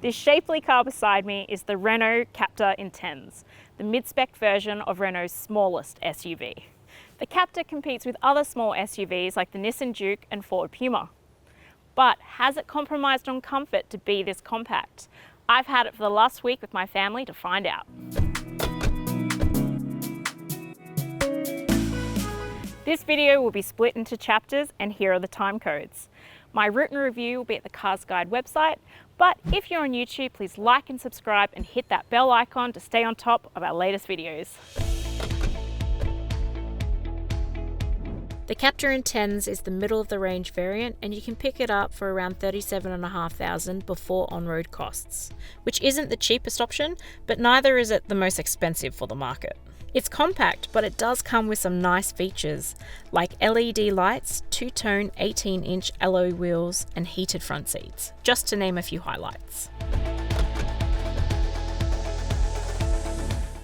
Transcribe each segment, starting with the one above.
This shapely car beside me is the Renault Captur Intens, the mid-spec version of Renault's smallest SUV. The Captur competes with other small SUVs like the Nissan Juke and Ford Puma. But has it compromised on comfort to be this compact? I've had it for the last week with my family to find out. This video will be split into chapters, and here are the time codes. My written review will be at the CarsGuide website, but if you're on YouTube, please like and subscribe and hit that bell icon to stay on top of our latest videos. The Captur Intens is the middle of the range variant, and you can pick it up for around $37,500 before on-road costs, which isn't the cheapest option, but neither is it the most expensive for the market. It's compact, but it does come with some nice features like LED lights, two-tone 18-inch alloy wheels, and heated front seats, just to name a few highlights.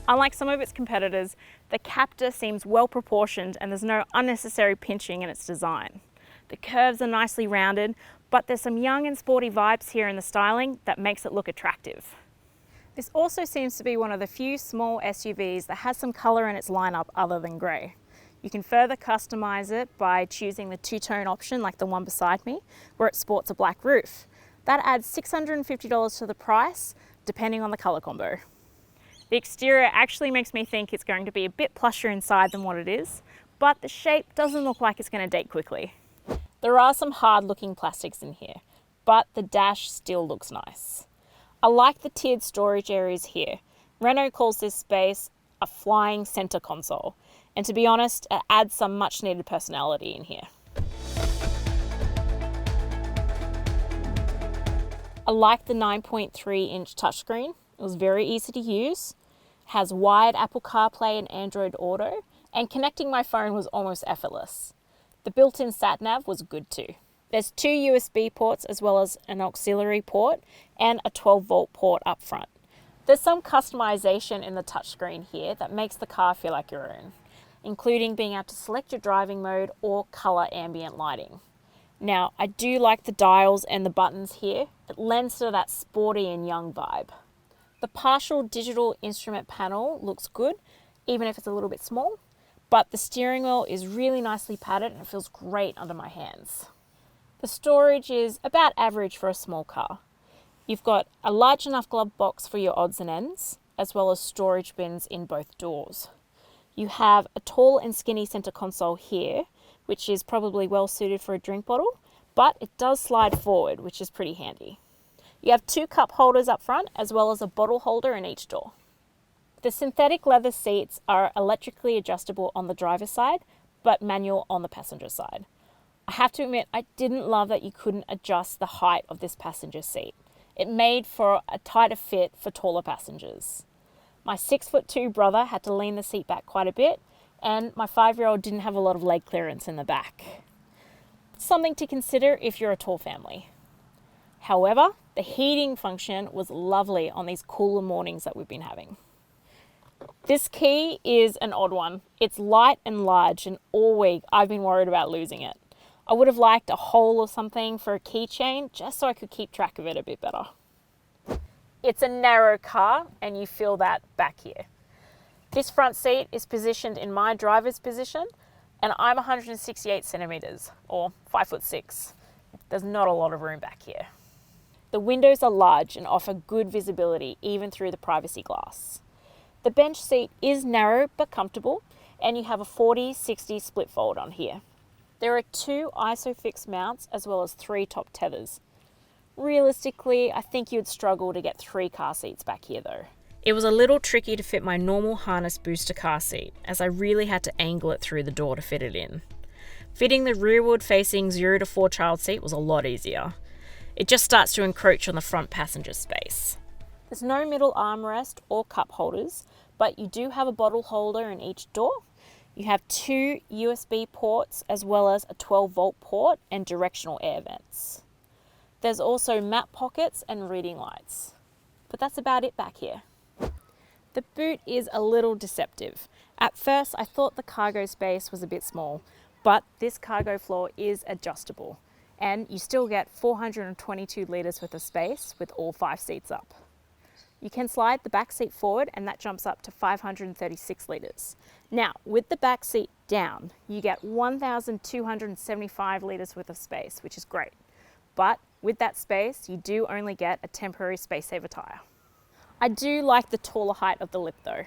Unlike some of its competitors, the Captur seems well proportioned and there's no unnecessary pinching in its design. The curves are nicely rounded, but there's some young and sporty vibes here in the styling that makes it look attractive. This also seems to be one of the few small SUVs that has some colour in its lineup other than grey. You can further customise it by choosing the two-tone option like the one beside me, where it sports a black roof. That adds $650 to the price, depending on the colour combo. The exterior actually makes me think it's going to be a bit plusher inside than what it is, but the shape doesn't look like it's going to date quickly. There are some hard-looking plastics in here, but the dash still looks nice. I like the tiered storage areas here. Renault calls this space a flying centre console, and to be honest, it adds some much needed personality in here. I like the 9.3-inch touchscreen. It was very easy to use, has wide Apple CarPlay and Android Auto, and connecting my phone was almost effortless. The built-in sat-nav was good too. There's two USB ports as well as an auxiliary port and a 12-volt port up front. There's some customization in the touchscreen here that makes the car feel like your own, including being able to select your driving mode or color ambient lighting. Now, I do like the dials and the buttons here. It lends to that sporty and young vibe. The partial digital instrument panel looks good, even if it's a little bit small, but the steering wheel is really nicely padded and it feels great under my hands. The storage is about average for a small car. You've got a large enough glove box for your odds and ends, as well as storage bins in both doors. You have a tall and skinny center console here, which is probably well suited for a drink bottle, but it does slide forward, which is pretty handy. You have two cup holders up front, as well as a bottle holder in each door. The synthetic leather seats are electrically adjustable on the driver's side, but manual on the passenger side. I have to admit, I didn't love that you couldn't adjust the height of this passenger seat. It made for a tighter fit for taller passengers. My 6'2" brother had to lean the seat back quite a bit, and my 5-year-old didn't have a lot of leg clearance in the back. Something to consider if you're a tall family. However, the heating function was lovely on these cooler mornings that we've been having. This key is an odd one. It's light and large, and all week I've been worried about losing it. I would have liked a hole or something for a keychain just so I could keep track of it a bit better. It's a narrow car and you feel that back here. This front seat is positioned in my driver's position and I'm 168 centimeters or 5'6". There's not a lot of room back here. The windows are large and offer good visibility even through the privacy glass. The bench seat is narrow but comfortable and you have a 40-60 split fold on here. There are two ISOFIX mounts as well as 3 top tethers. Realistically, I think you'd struggle to get 3 car seats back here though. It was a little tricky to fit my normal harness booster car seat as I really had to angle it through the door to fit it in. Fitting the rearward facing 0 to 4 child seat was a lot easier. It just starts to encroach on the front passenger space. There's no middle armrest or cup holders, but you do have a bottle holder in each door. You have 2 USB ports as well as a 12-volt port and directional air vents. There's also map pockets and reading lights. But that's about it back here. The boot is a little deceptive. At first I thought the cargo space was a bit small, but this cargo floor is adjustable. and you still get 422 litres worth of space with all 5 seats up. You can slide the back seat forward and that jumps up to 536 litres. Now, with the back seat down, you get 1,275 litres worth of space, which is great. But with that space, you do only get a temporary space saver tyre. I do like the taller height of the lip though.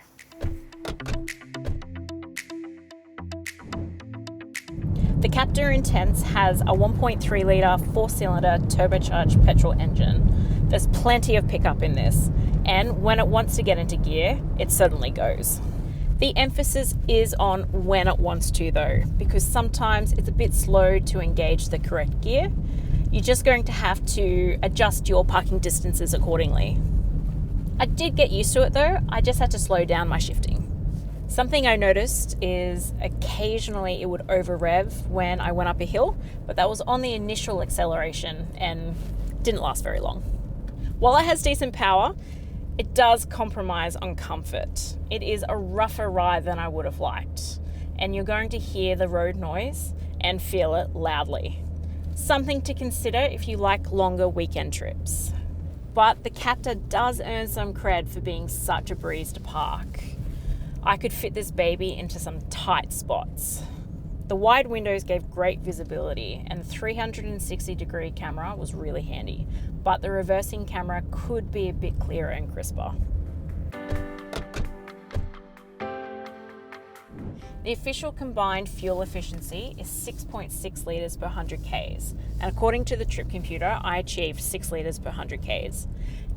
The Captur Intens has a 1.3 litre 4-cylinder turbocharged petrol engine. There's plenty of pickup in this, and when it wants to get into gear, it certainly goes. The emphasis is on when it wants to though, because sometimes it's a bit slow to engage the correct gear. You're just going to have to adjust your parking distances accordingly. I did get used to it though, I just had to slow down my shifting. Something I noticed is occasionally it would over rev when I went up a hill, but that was on the initial acceleration and didn't last very long. While it has decent power, it does compromise on comfort. It is a rougher ride than I would have liked, and you're going to hear the road noise and feel it loudly. Something to consider if you like longer weekend trips. But the Captur does earn some cred for being such a breeze to park. I could fit this baby into some tight spots. The wide windows gave great visibility and the 360-degree camera was really handy, but the reversing camera could be a bit clearer and crisper. The official combined fuel efficiency is 6.6 litres per 100 Ks, and according to the trip computer, I achieved 6 litres per 100 Ks.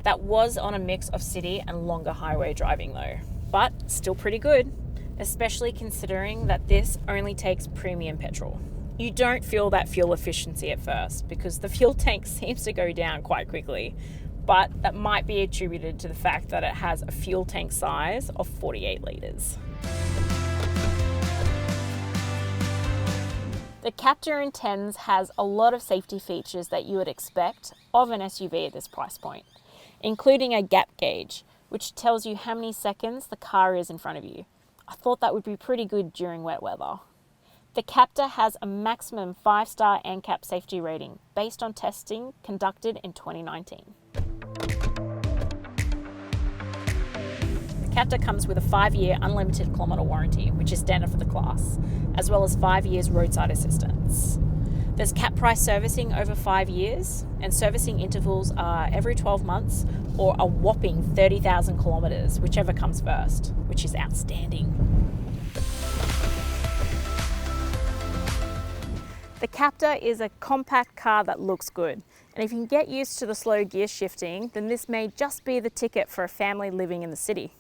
That was on a mix of city and longer highway driving though, but still pretty good, especially considering that this only takes premium petrol. You don't feel that fuel efficiency at first because the fuel tank seems to go down quite quickly, but that might be attributed to the fact that it has a fuel tank size of 48 litres. The Captur Intens has a lot of safety features that you would expect of an SUV at this price point, including a gap gauge, which tells you how many seconds the car is in front of you. I thought that would be pretty good during wet weather. The Captur has a maximum 5-star NCAP safety rating based on testing conducted in 2019. The Captur comes with a 5-year unlimited kilometre warranty, which is standard for the class, as well as 5 years roadside assistance. There's cap price servicing over 5 years, and servicing intervals are every 12 months or a whopping 30,000 kilometres, whichever comes first, which is outstanding. The Captur is a compact car that looks good, and if you can get used to the slow gear shifting, then this may just be the ticket for a family living in the city.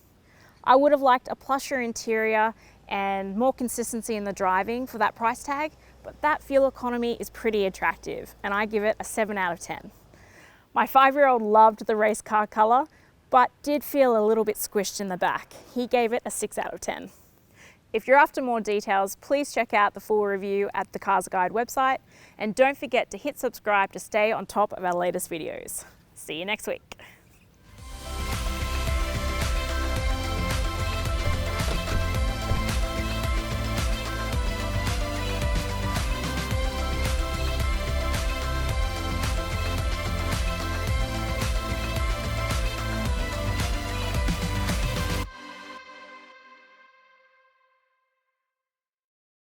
I would have liked a plusher interior and more consistency in the driving for that price tag, but that fuel economy is pretty attractive, and I give it a 7 out of 10. My 5-year-old loved the race car colour, but did feel a little bit squished in the back. He gave it a 6 out of 10. If you're after more details, please check out the full review at the CarsGuide website, and don't forget to hit subscribe to stay on top of our latest videos. See you next week.